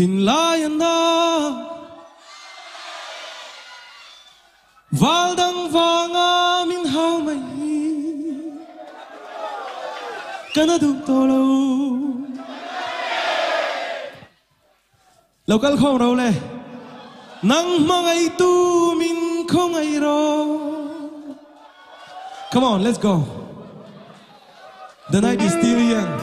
Thin lai na val dang vanga min hao mai kana du to lo local không đâu le nang mangai tu min không ai ro. Come on, let's go. The night is still young.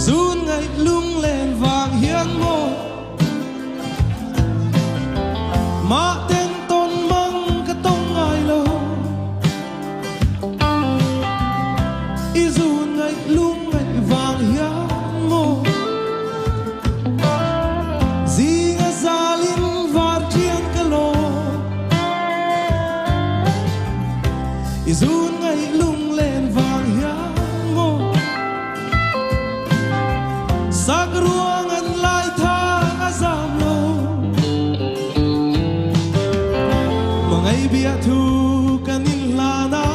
Run ngày lung lên vàng hiên mô mà tên tôn măng cái tông ai lâu y run ngày lung ngày vàng hiên mô gì ngã gia linh vạt chiên cái lô y run ngày lung lên vàng hiên mô sak ruangan lai thang azam lo mangai bia thu kanin lana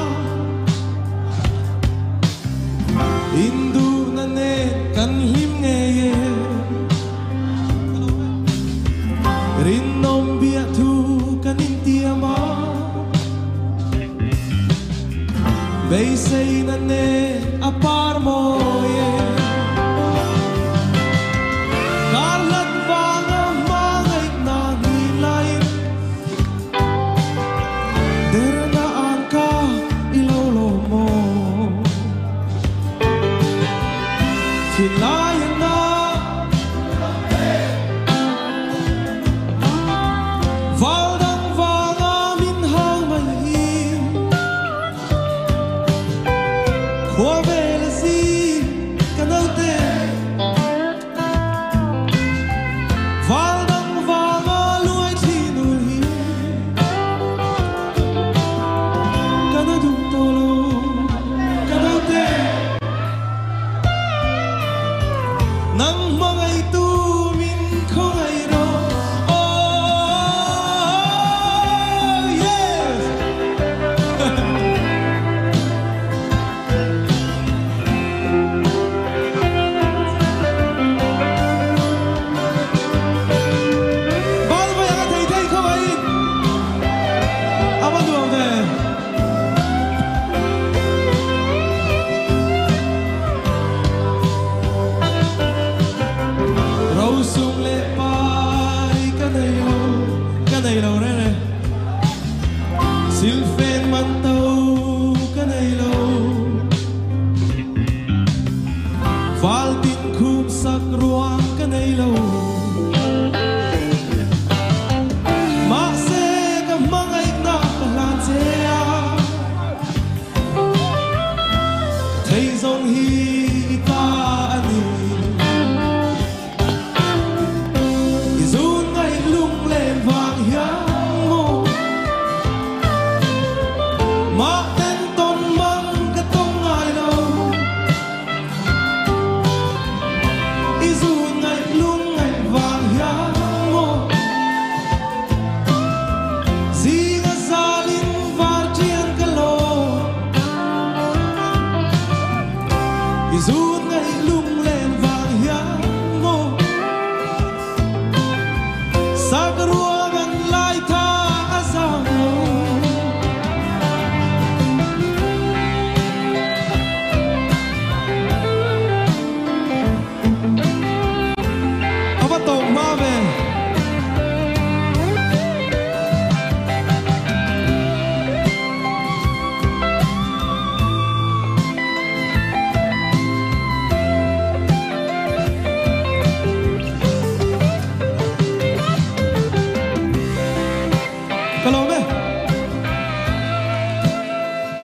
indu na ne kan him nge ye rin nom bia thu kanin tiama bay say na ne apar mo ye Thin lai na val dang vanga min hao mai khua về là gì kanau te val dang vanga luai thi nul hi kanau du to lo kanau te nang mangai tu min không ai ro. Oh yes. Bao nhiêu anh thấy thấy không ấy? Aman doang deh. Rau sung le pai kanai lo re re silfen man tau kanai lo val tin khum sak ruang kanai lo ma se ka mangai na lan se a thei zong hi ta ani mà tên tôn măng cái tông ai lâu y dù ngày lung ngày vàng hiang mô gì ngã gia linh và chiên cái lô y dù